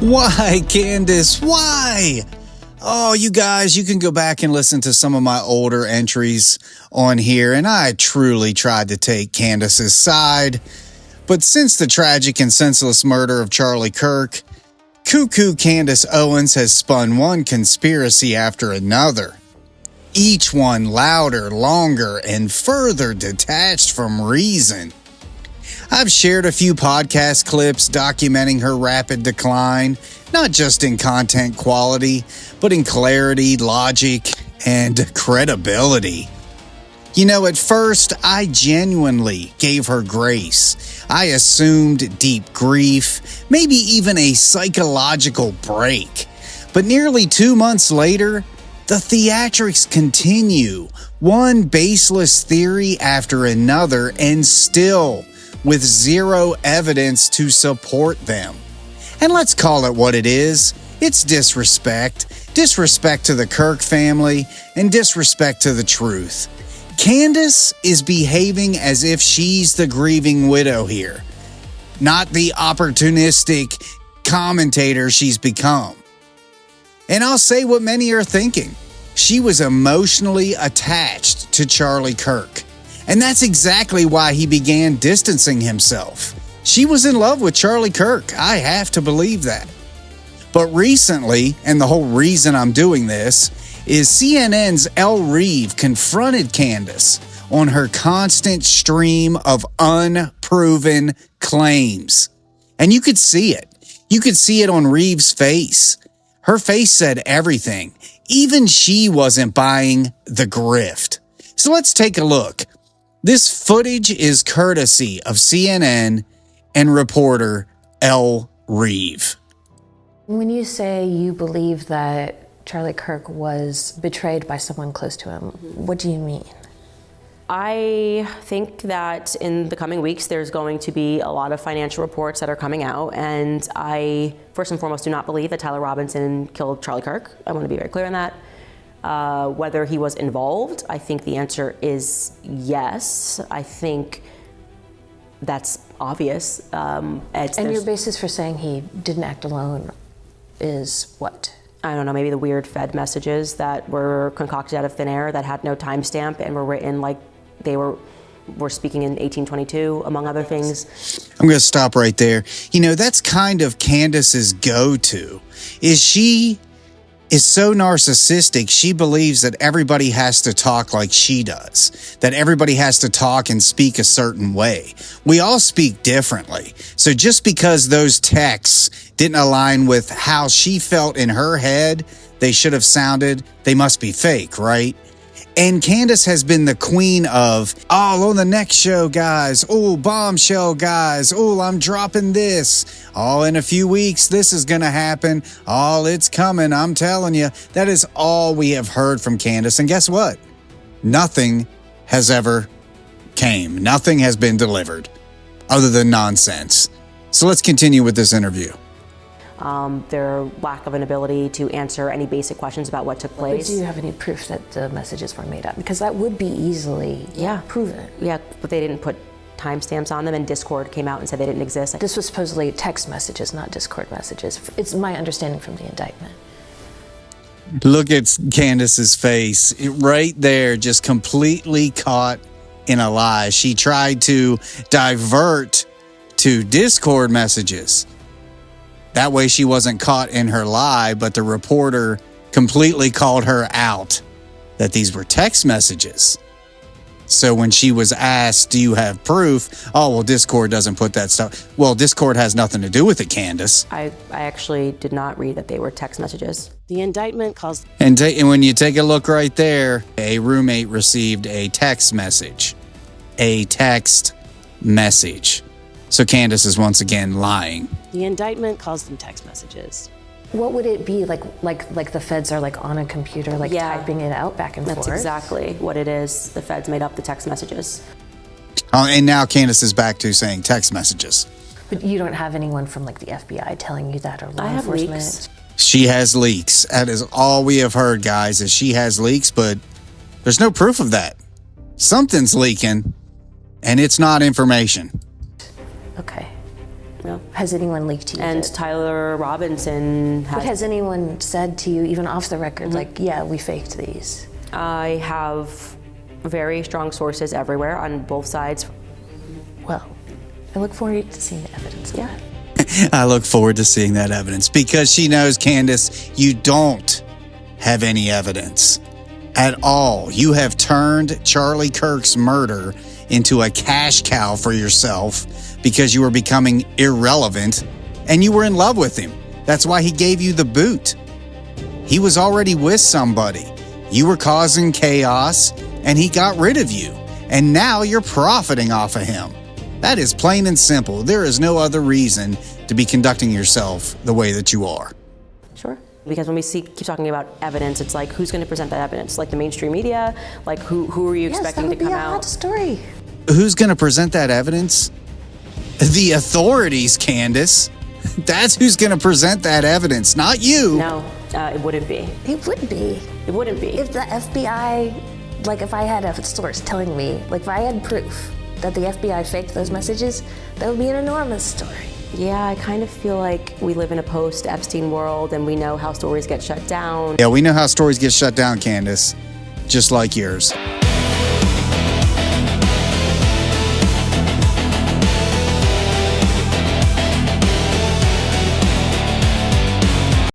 Why, Candace? Why? Oh, you guys, you can go back and listen to some of my older entries on here, and I truly tried to take Candace's side. But since the tragic and senseless murder of Charlie Kirk, Cuckoo Candace Owens has spun one conspiracy after another. Each one louder, longer, and further detached from reason. I've shared a few podcast clips documenting her rapid decline, not just in content quality, but in clarity, logic, and credibility. You know, at first, I genuinely gave her grace. I assumed deep grief, maybe even a psychological break. But nearly 2 months later, the theatrics continue, one baseless theory after another, and still with zero evidence to support them. And let's call it what it is. It's disrespect. Disrespect to the Kirk family and disrespect to the truth. Candace is behaving as if she's the grieving widow here, not the opportunistic commentator she's become. And I'll say what many are thinking. She was emotionally attached to Charlie Kirk. And that's exactly why he began distancing himself. She was in love with Charlie Kirk. I have to believe that. But recently, and the whole reason I'm doing this, is CNN's Elle Reeve confronted Candace on her constant stream of unproven claims. And you could see it. You could see it on Reeve's face. Her face said everything. Even she wasn't buying the grift. So let's take a look. This footage is courtesy of CNN and reporter Elle Reeve. When you say you believe that Charlie Kirk was betrayed by someone close to him, what do you mean? I think that in the coming weeks, there's going to be a lot of financial reports that are coming out, and I, first and foremost, do not believe that Tyler Robinson killed Charlie Kirk. I want to be very clear on that. Whether he was involved, I think the answer is yes. I think that's obvious. And your basis for saying he didn't act alone is what? I don't know, maybe the weird Fed messages that were concocted out of thin air that had no timestamp and were written like they were speaking in 1822, among other things. I'm going to stop right there. You know, that's kind of Candace's go-to. She is so narcissistic, she believes that everybody has to talk like she does, that everybody has to talk and speak a certain way. We all speak differently. So just because those texts didn't align with how she felt in her head, they should have sounded, they must be fake, right? And Candace has been the queen of, oh, on the next show, guys. Oh, bombshell, guys. Oh, I'm dropping this. Oh, in a few weeks, this is going to happen. Oh, it's coming. I'm telling you. That is all we have heard from Candace. And guess what? Nothing has ever came. Nothing has been delivered other than nonsense. So let's continue with this interview. Their lack of an ability to answer any basic questions about what took place. But do you have any proof that the messages were made up? Because that would be easily proven. Yeah, but they didn't put timestamps on them, and Discord came out and said they didn't exist. This was supposedly text messages, not Discord messages. It's my understanding from the indictment. Look at Candace's face. Right there, just completely caught in a lie. She tried to divert to Discord messages. That way she wasn't caught in her lie, but the reporter completely called her out that these were text messages. So when she was asked, do you have proof? Oh, well, Discord doesn't put that stuff. Well, Discord has nothing to do with it, Candace. I actually did not read that they were text messages. The indictment calls... And when you take a look right there, a roommate received a text message. A text message. So Candace is once again lying. The indictment calls them text messages. What would it be like the feds are like on a computer, typing it out back and forth? That's exactly what it is. The feds made up the text messages. And now Candace is back to saying text messages. But you don't have anyone from like the FBI telling you that, or law I have enforcement? leaks. She has leaks. That is all we have heard, guys, is she has leaks, but there's no proof of that. Something's leaking, and it's not information. Okay. Yeah. Has anyone leaked to you? And Tyler Robinson But has anyone said to you, even off the record, like, yeah, we faked these? I have very strong sources everywhere on both sides. Well, I look forward to seeing the evidence of that. I look forward to seeing that evidence because she knows, Candace, you don't have any evidence at all. You have turned Charlie Kirk's murder into a cash cow for yourself because you were becoming irrelevant and you were in love with him. That's why he gave you the boot. He was already with somebody. You were causing chaos and he got rid of you. And now you're profiting off of him. That is plain and simple. There is no other reason to be conducting yourself the way that you are. Sure. Because when we keep talking about evidence, it's like, who's going to present that evidence? Like the mainstream media? Like who are you expecting to come Yes, that would be a hot out? story. Who's going to present that evidence? The authorities, Candace. That's who's going to present that evidence, not you. No, it wouldn't be. It would be. It wouldn't be. If the FBI, like if I had a source telling me, like if I had proof that the FBI faked those messages, that would be an enormous story. Yeah, I kind of feel like we live in a post-Epstein world and we know how stories get shut down. Yeah, we know how stories get shut down, Candace, just like yours.